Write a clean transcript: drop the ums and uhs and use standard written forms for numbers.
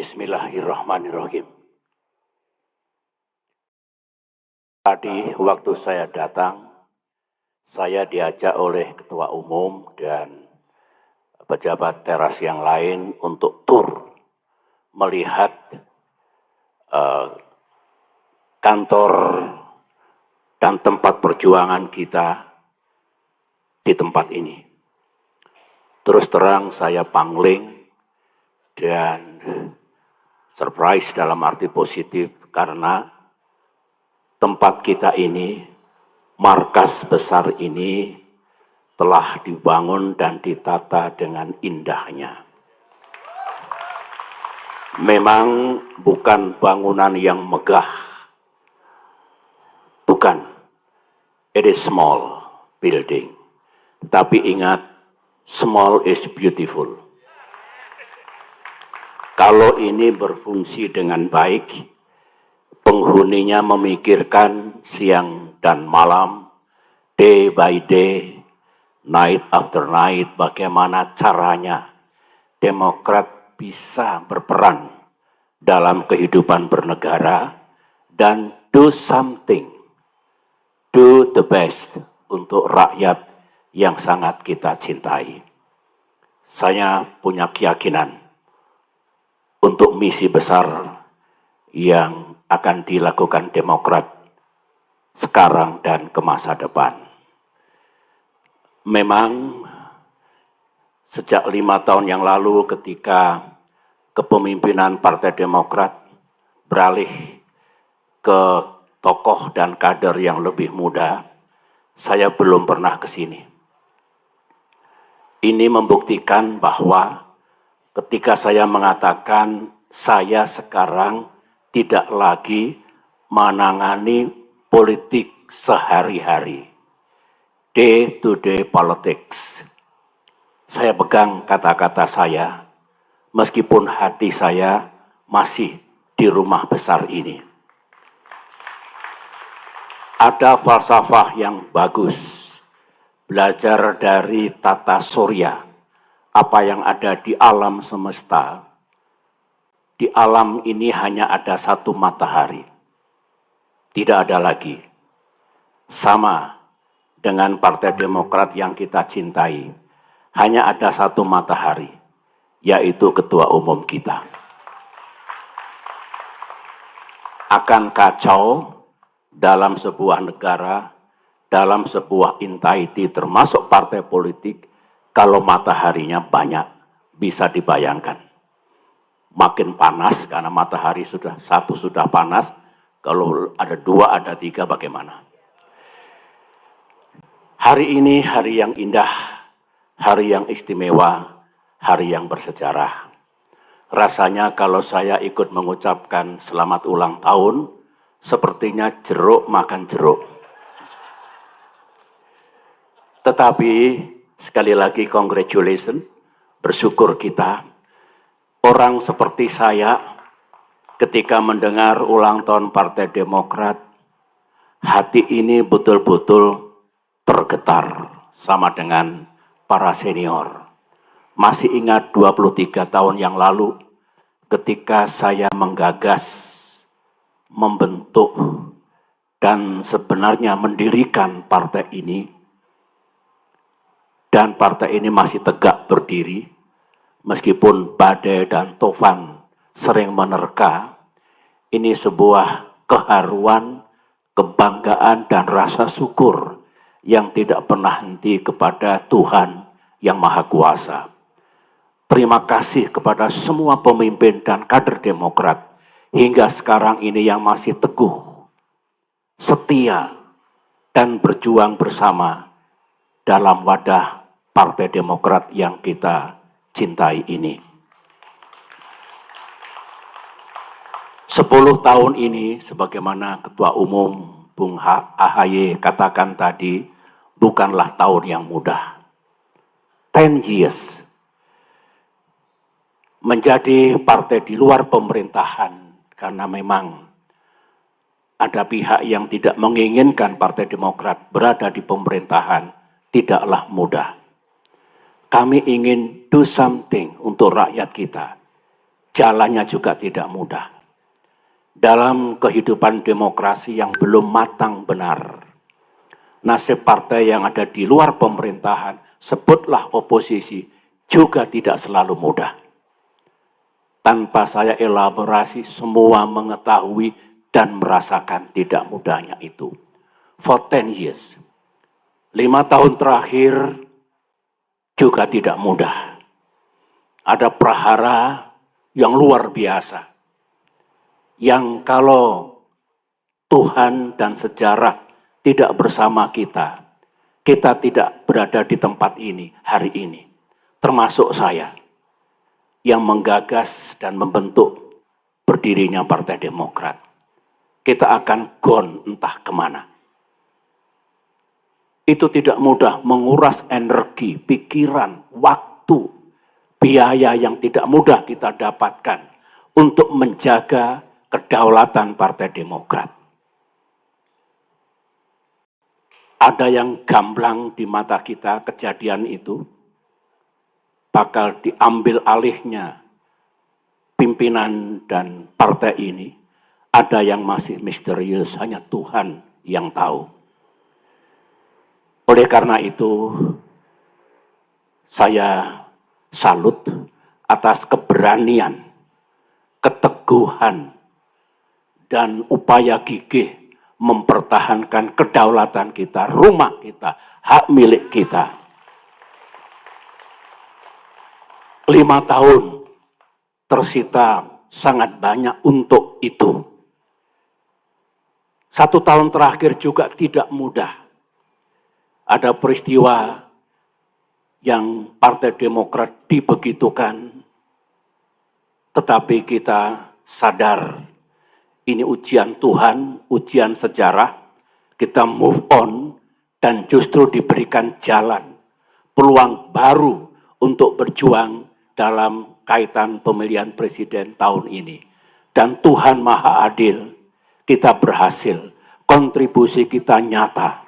Bismillahirrahmanirrahim. Tadi waktu saya datang, saya diajak oleh Ketua Umum dan pejabat teras yang lain untuk tur melihat kantor dan tempat perjuangan kita di tempat ini. Terus terang saya pangling dan surprise dalam arti positif karena tempat kita ini, markas besar ini telah dibangun dan ditata dengan indahnya. Memang bukan bangunan yang megah, bukan. It is small building. Tapi ingat, small is beautiful. Kalau ini berfungsi dengan baik, penghuninya memikirkan siang dan malam, day by day, night after night, bagaimana caranya Demokrat bisa berperan dalam kehidupan bernegara dan do something, do the best untuk rakyat yang sangat kita cintai. Saya punya keyakinan untuk misi besar yang akan dilakukan Demokrat sekarang dan ke masa depan. Memang sejak 5 tahun yang lalu ketika kepemimpinan Partai Demokrat beralih ke tokoh dan kader yang lebih muda, saya belum pernah ke sini. Ini membuktikan bahwa ketika saya mengatakan saya sekarang tidak lagi menangani politik sehari-hari, day-to-day politics. Saya pegang kata-kata saya, meskipun hati saya masih di rumah besar ini. Ada falsafah yang bagus, belajar dari tata surya, apa yang ada di alam semesta. Di alam ini hanya ada satu matahari, tidak ada lagi. Sama dengan Partai Demokrat yang kita cintai, hanya ada satu matahari, yaitu Ketua Umum kita. Akan kacau dalam sebuah negara, dalam sebuah entity termasuk partai politik, kalau mataharinya banyak, bisa dibayangkan. Makin panas karena matahari satu sudah panas, kalau ada 2, ada 3 bagaimana? Hari ini hari yang indah, hari yang istimewa, hari yang bersejarah. Rasanya kalau saya ikut mengucapkan selamat ulang tahun, sepertinya jeruk makan jeruk. Tetapi sekali lagi congratulations, bersyukur kita. Orang seperti saya ketika mendengar ulang tahun Partai Demokrat, hati ini betul-betul tergetar sama dengan para senior. Masih ingat 23 tahun yang lalu ketika saya menggagas, membentuk, dan sebenarnya mendirikan partai ini. Dan partai ini masih tegak berdiri, meskipun badai dan tofan sering menerka. Ini sebuah keharuan, kebanggaan, dan rasa syukur yang tidak pernah henti kepada Tuhan yang Maha Kuasa. Terima kasih kepada semua pemimpin dan kader Demokrat hingga sekarang ini yang masih teguh, setia, dan berjuang bersama dalam wadah Partai Demokrat yang kita cintai ini. 10 tahun ini, sebagaimana Ketua Umum Bung AHY katakan tadi, bukanlah tahun yang mudah. 10 years. Menjadi partai di luar pemerintahan, karena memang ada pihak yang tidak menginginkan Partai Demokrat berada di pemerintahan, tidaklah mudah. Kami ingin do something untuk rakyat kita. jalannya juga tidak mudah. Dalam kehidupan demokrasi yang belum matang benar, nasib partai yang ada di luar pemerintahan, sebutlah oposisi, juga tidak selalu mudah. Tanpa saya elaborasi, semua mengetahui dan merasakan tidak mudahnya itu. For 10 years, 5 tahun terakhir juga tidak mudah. Ada prahara yang luar biasa, yang kalau Tuhan dan sejarah tidak bersama kita, kita tidak berada di tempat ini hari ini. Termasuk saya yang menggagas dan membentuk berdirinya Partai Demokrat. Kita akan gone entah kemana. Itu tidak mudah, menguras energi, pikiran, waktu, biaya yang tidak mudah kita dapatkan untuk menjaga kedaulatan Partai Demokrat. Ada yang gamblang di mata kita kejadian itu, bakal diambil alihnya pimpinan dan partai ini. Ada yang masih misterius, hanya Tuhan yang tahu. Oleh karena itu, saya salut atas keberanian, keteguhan, dan upaya gigih mempertahankan kedaulatan kita, rumah kita, hak milik kita. 5 tahun tersita sangat banyak untuk itu. 1 tahun terakhir juga tidak mudah. Ada peristiwa yang Partai Demokrat dibegitukan, tetapi kita sadar ini ujian Tuhan, ujian sejarah, kita move on dan justru diberikan jalan, peluang baru untuk berjuang dalam kaitan pemilihan presiden tahun ini. Dan Tuhan Maha Adil, kita berhasil, kontribusi kita nyata.